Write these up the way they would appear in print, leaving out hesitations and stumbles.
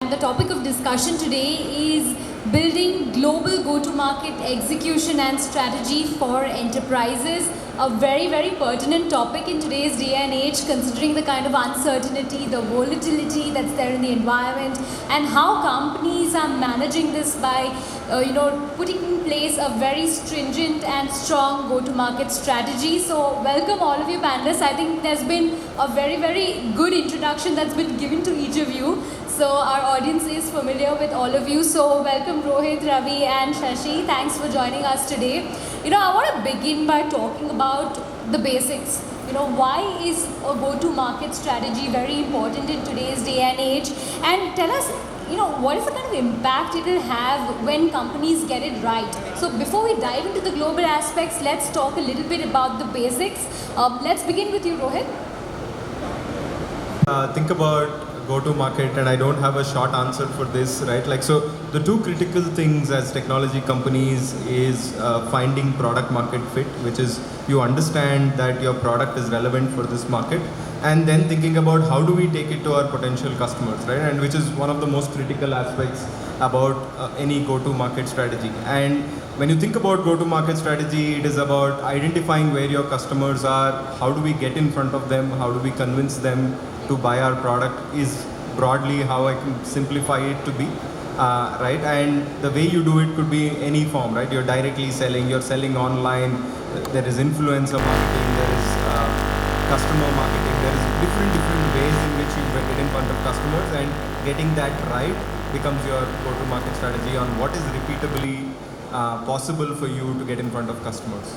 and the topic of discussion today is building global go-to-market execution and strategy for enterprises. A very, very pertinent topic in today's day and age, considering the kind of uncertainty, the volatility that's there in the environment, and how companies are managing this by putting in place a very stringent and strong go-to-market strategy. So welcome all of you panelists. I think there's been a very, very good introduction that's been given to each of you. So our audience is familiar with all of you. So welcome Rohit, Ravi and Shashi. Thanks for joining us today. I want to begin by talking about the basics. Why is a go-to-market strategy very important in today's day and age? And tell us, what is the kind of impact it will have when companies get it right? So before we dive into the global aspects, let's talk a little bit about the basics. Let's begin with you, Rohit. Think about go-to-market, and I don't have a short answer for this, right? So the two critical things as technology companies is finding product market fit, which is you understand that your product is relevant for this market, and then thinking about how do we take it to our potential customers, right? And which is one of the most critical aspects about any go-to-market strategy. And when you think about go-to-market strategy, it is about identifying where your customers are, how do we get in front of them, how do we convince them to buy our product, is broadly how I can simplify it to be, right? And the way you do it could be any form, right? You're directly selling, you're selling online, there is influencer marketing, there is customer marketing, there is different ways in which you get in front of customers, and getting that right becomes your go-to-market strategy on what is repeatably possible for you to get in front of customers.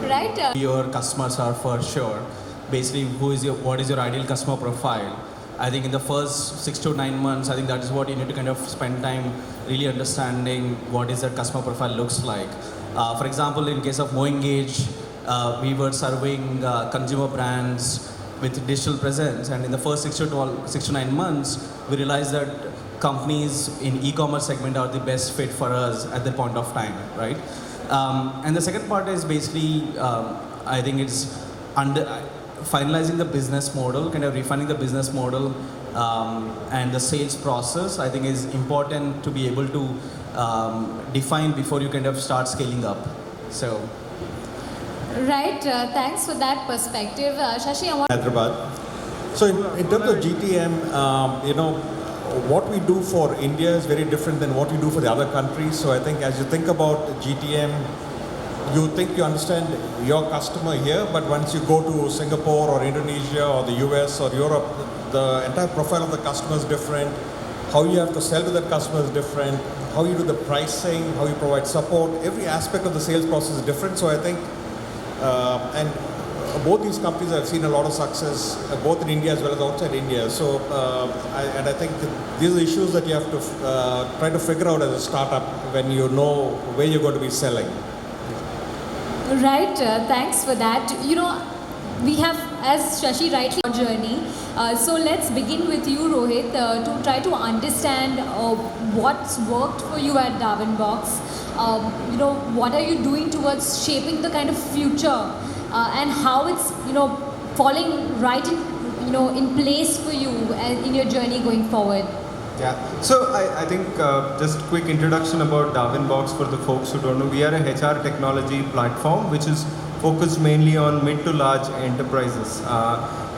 Right. Your customers are for sure. Basically, what is your ideal customer profile? I think in the first 6 to 9 months, I think that is what you need to kind of spend time really understanding what is that customer profile looks like. For example, in case of MoEngage, we were serving consumer brands with digital presence, and in the first 6 to 9 months, we realized that companies in e-commerce segment are the best fit for us at that point of time, right? And the second part is basically, I think it's finalizing the business model, kind of refining the business model, and the sales process, I think is important to be able to define before you kind of start scaling up. So. Right, thanks for that perspective. Shashi, I want Hyderabad. So in terms of GTM, what we do for India is very different than what we do for the other countries. So I think as you think about GTM, you think you understand your customer here, but once you go to Singapore or Indonesia or the US or Europe, the entire profile of the customer is different. How you have to sell to that customer is different. How you do the pricing, how you provide support, every aspect of the sales process is different. So I think, and both these companies have seen a lot of success, both in India as well as outside India. So, I think these are issues that you have to try to figure out as a startup when you know where you're going to be selling. Right, thanks for that. We have, as Shashi rightly, our journey. So let's begin with you, Rohit, to try to understand what's worked for you at DarwinBox. What are you doing towards shaping the kind of future, and how it's falling right in place for you in your journey going forward. Yeah, so I think just quick introduction about DarwinBox for the folks who don't know. We are a HR technology platform which is focused mainly on mid to large enterprises.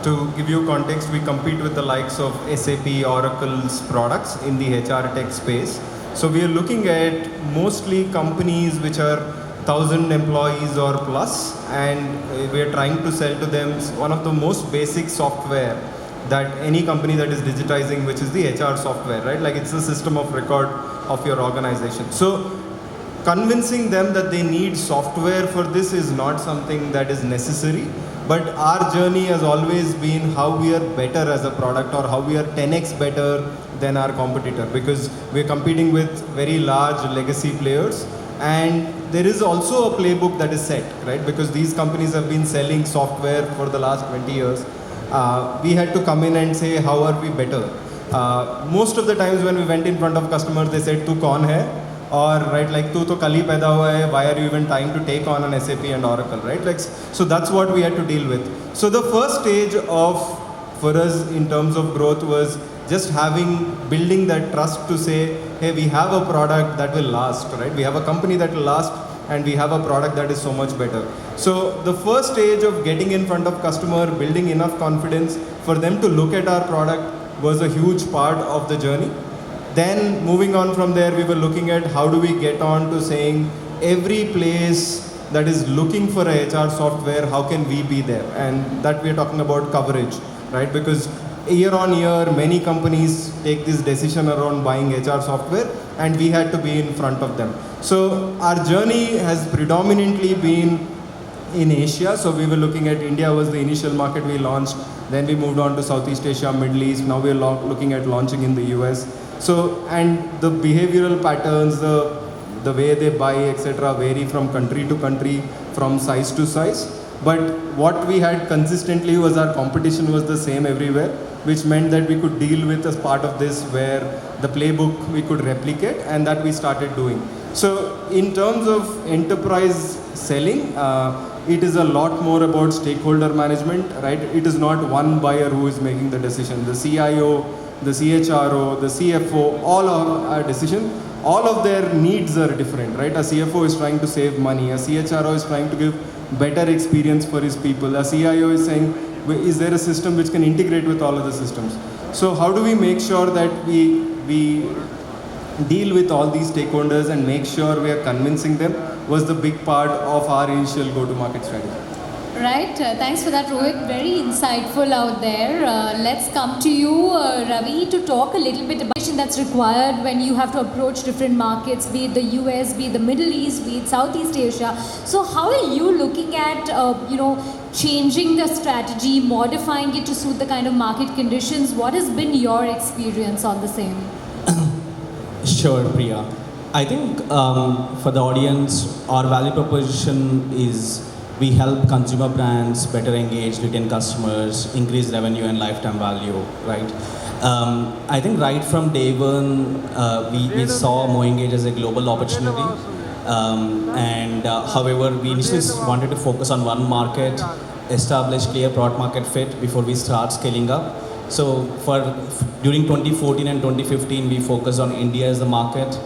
To give you context, we compete with the likes of SAP, Oracle's products in the HR tech space. So we are looking at mostly companies which are 1,000 employees or plus, and we are trying to sell to them one of the most basic software that any company that is digitizing, which is the HR software, right? Like it's the system of record of your organization. So convincing them that they need software for this is not something that is necessary, but our journey has always been how we are better as a product, or how we are 10x better than our competitor, because we're competing with very large legacy players. And there is also a playbook that is set, right? Because these companies have been selling software for the last 20 years. We had to come in and say, how are we better? Most of the times when we went in front of customers, they said, "Tu kaun hai?" Or right, like, "Tu to kal hi paida hua hai, why are you even trying to take on an SAP and Oracle," right? Like, so that's what we had to deal with. So the first stage for us in terms of growth was just building that trust to say, hey, we have a product that will last, right? We have a company that will last, and we have a product that is so much better. So the first stage of getting in front of customer, building enough confidence for them to look at our product was a huge part of the journey. Then moving on from there, we were looking at how do we get on to saying every place that is looking for a HR software, how can we be there? And that we are talking about coverage, right? Because year on year, many companies take this decision around buying HR software, and we had to be in front of them. So our journey has predominantly been in Asia. So we were looking at India was the initial market we launched. Then we moved on to Southeast Asia, Middle East. Now we're looking at launching in the US. So, and the behavioral patterns, the way they buy, etc., vary from country to country, from size to size. But what we had consistently was our competition was the same everywhere, which meant that we could deal with as part of this where the playbook we could replicate, and that we started doing. So in terms of enterprise selling, it is a lot more about stakeholder management, right? It is not one buyer who is making the decision. The CIO, the CHRO, the CFO, all are decision. All of their needs are different, right? A CFO is trying to save money. A CHRO is trying to give better experience for his people. A CIO is saying, is there a system which can integrate with all of the systems? So how do we make sure that we deal with all these stakeholders and make sure we are convincing them was the big part of our initial go-to-market strategy. Right, thanks for that, Rohit. Very insightful out there. Let's come to you, Ravi, to talk a little bit about that's required when you have to approach different markets, be it the US, be it the Middle East, be it Southeast Asia. So how are you looking at, changing the strategy, modifying it to suit the kind of market conditions? What has been your experience on the same? Sure, Priya. I think for the audience, our value proposition is we help consumer brands better engage, retain customers, increase revenue and lifetime value, right? I think right from day one, we saw MoEngage as a global opportunity. However, we initially wanted to focus on one market, establish clear product market fit before we start scaling up. So during 2014 and 2015, we focused on India as the market,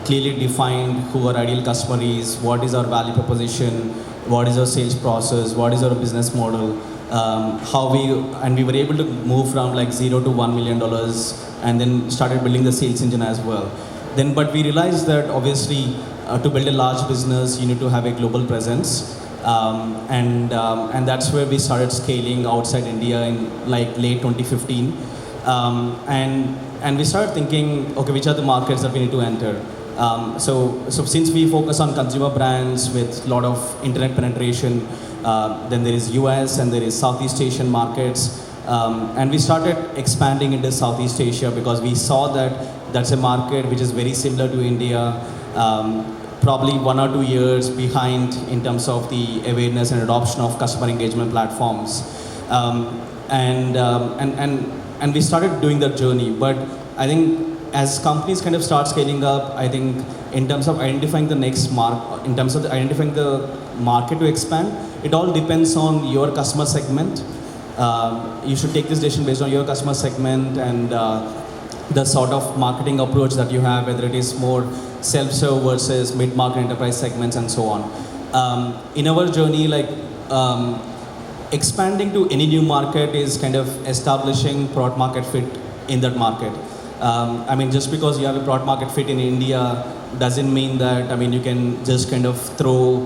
clearly defined who our ideal customer is, what is our value proposition, what is our sales process, what is our business model, we were able to move from like $0 to $1 million and then started building the sales engine as well. But we realized that obviously to build a large business, you need to have a global presence. And that's where we started scaling outside India in like late 2015. And we started thinking, okay, which are the markets that we need to enter? So since we focus on consumer brands with a lot of internet penetration, then there is US and there is Southeast Asian markets. And we started expanding into Southeast Asia because we saw that that's a market which is very similar to India, probably 1 or 2 years behind in terms of the awareness and adoption of customer engagement platforms. And we started doing that journey. But I think as companies kind of start scaling up, I think in terms of identifying the next identifying the market to expand, it all depends on your customer segment. You should take this decision based on your customer segment and the sort of marketing approach that you have, whether it is more self-serve versus mid-market enterprise segments and so on. In our journey, expanding to any new market is kind of establishing product market fit in that market. Just because you have a product market fit in India doesn't mean that, you can just kind of throw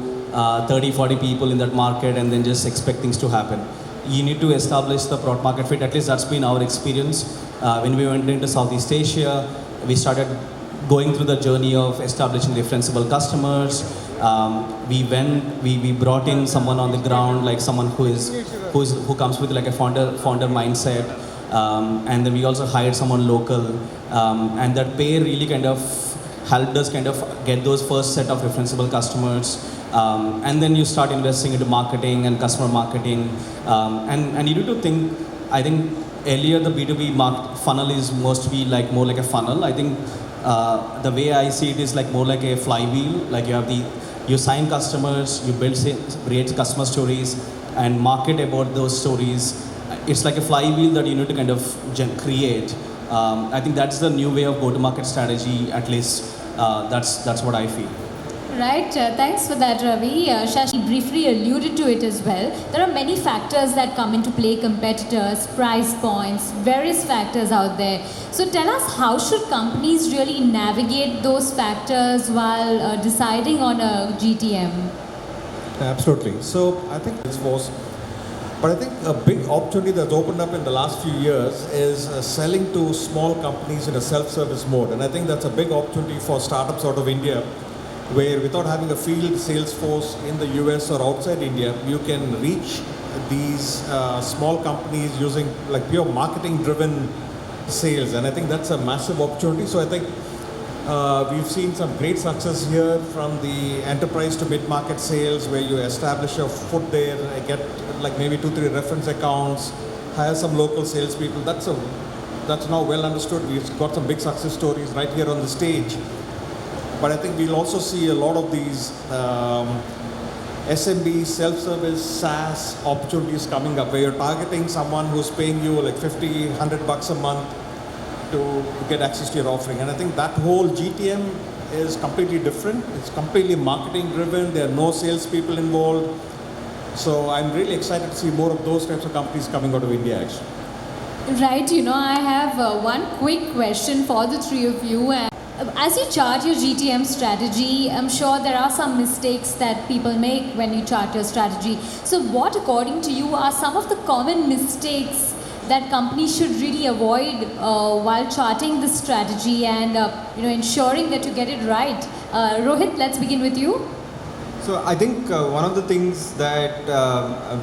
30, 40 people in that market and then just expect things to happen. You need to establish the product market fit. At least that's been our experience. When we went into Southeast Asia, we started going through the journey of establishing referenceable customers. We brought in someone on the ground, like someone who comes with like a founder mindset. And then we also hired someone local. And that pair really kind of helped us kind of get those first set of referenceable customers. And then you start investing into marketing and customer marketing. And you need to think, I think earlier the B2B funnel is mostly like more like a funnel. I think the way I see it is like more like a flywheel. Like you sign customers, you create customer stories and market about those stories it's like a flywheel that you need to kind of create. I think that's the new way of go-to-market strategy. At least that's what I feel. Right, thanks for that, Ravi. Shashi briefly alluded to it as well. There are many factors that come into play: competitors, price points, various factors out there. So tell us, how should companies really navigate those factors while deciding on a GTM? Absolutely. So I think this was, but I think a big opportunity that's opened up in the last few years is selling to small companies in a self-service mode. And I think that's a big opportunity for startups out of India, where without having a field sales force in the US or outside India, you can reach these small companies using like pure marketing driven sales. And I think that's a massive opportunity. So I think we've seen some great success here from the enterprise to mid-market sales, where you establish a foot there, get like maybe 2-3 reference accounts, hire some local salespeople. That's now well understood. We've got some big success stories right here on the stage. But I think we'll also see a lot of these SMB, self-service, SaaS opportunities coming up, where you're targeting someone who's paying you like $50, $100 a month to get access to your offering. And I think that whole GTM is completely different. It's completely marketing driven. There are no salespeople involved. So I'm really excited to see more of those types of companies coming out of India actually. Right, I have one quick question for the three of you. As you chart your GTM strategy, I'm sure there are some mistakes that people make when you chart your strategy. So what, according to you, are some of the common mistakes that companies should really avoid while charting this strategy and ensuring that you get it right? Rohit, let's begin with you. So I think one of the things that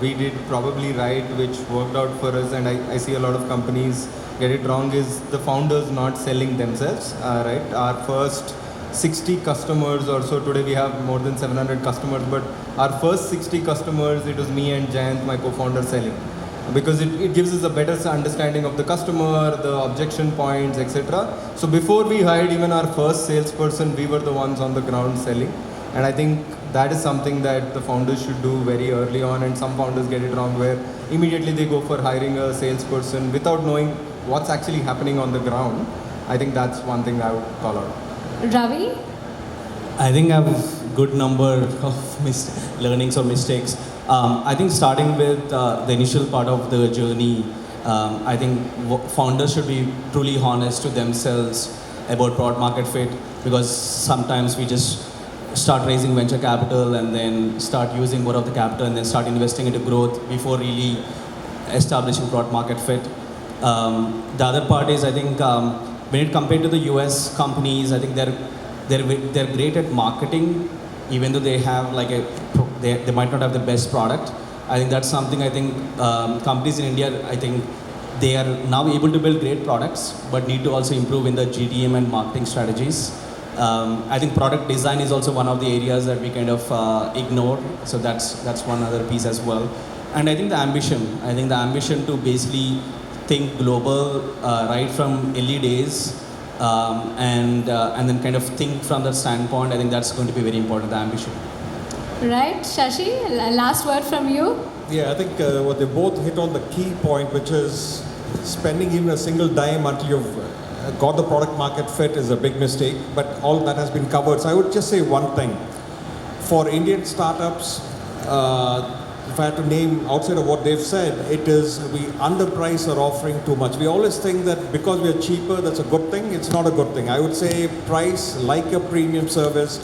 we did probably right, which worked out for us, and I see a lot of companies get it wrong, is the founders not selling themselves, right? Our first 60 customers or so, today we have more than 700 customers, but our first 60 customers, it was me and Jayant, my co-founder, selling. Because it gives us a better understanding of the customer, the objection points, etc. So before we hired even our first salesperson, we were the ones on the ground selling. And I think that is something that the founders should do very early on, and some founders get it wrong, where immediately they go for hiring a salesperson without knowing what's actually happening on the ground. I think that's one thing I would call out. Ravi? I think I have a good number of learnings or mistakes. I think starting with the initial part of the journey, I think founders should be truly honest to themselves about product market fit, because sometimes we just start raising venture capital and then start using more of the capital and then start investing into growth before really establishing product market fit. The other part is, I think when it compared to the US companies, I think they're great at marketing, even though they have like they might not have the best product. I think that's something I think companies in India, I think they are now able to build great products, but need to also improve in the GTM and marketing strategies. I think product design is also one of the areas that we kind of ignore. So that's one other piece as well. And I think the ambition to basically think global right from early days, and then kind of think from that standpoint. I think that's going to be very important, the ambition. Right, Shashi, last word from you. Yeah, I think what they both hit on the key point, which is spending even a single dime until you've got the product market fit is a big mistake, but all that has been covered. So I would just say one thing. For Indian startups, if I had to name outside of what they've said, it is we underprice our offering too much. We always think that because we are cheaper, that's a good thing. It's not a good thing. I would say price like a premium service.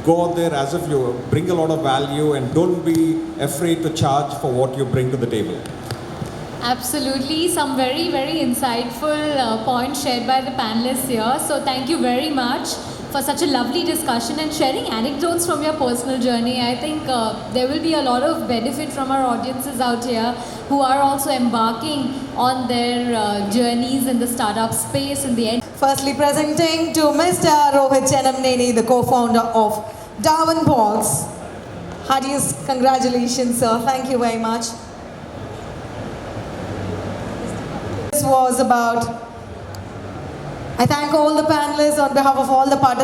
Go out there as if you bring a lot of value, and don't be afraid to charge for what you bring to the table. Absolutely, some very, very insightful points shared by the panelists here. So thank you very much for such a lovely discussion and sharing anecdotes from your personal journey. I think there will be a lot of benefit from our audiences out here who are also embarking on their journeys in the startup space in the end. Firstly, presenting to Mr. Rohit Chennamaneni, the co-founder of DarwinBox. Heartiest congratulations, sir. Thank you very much. This was about, I thank all the panelists on behalf of all the participants.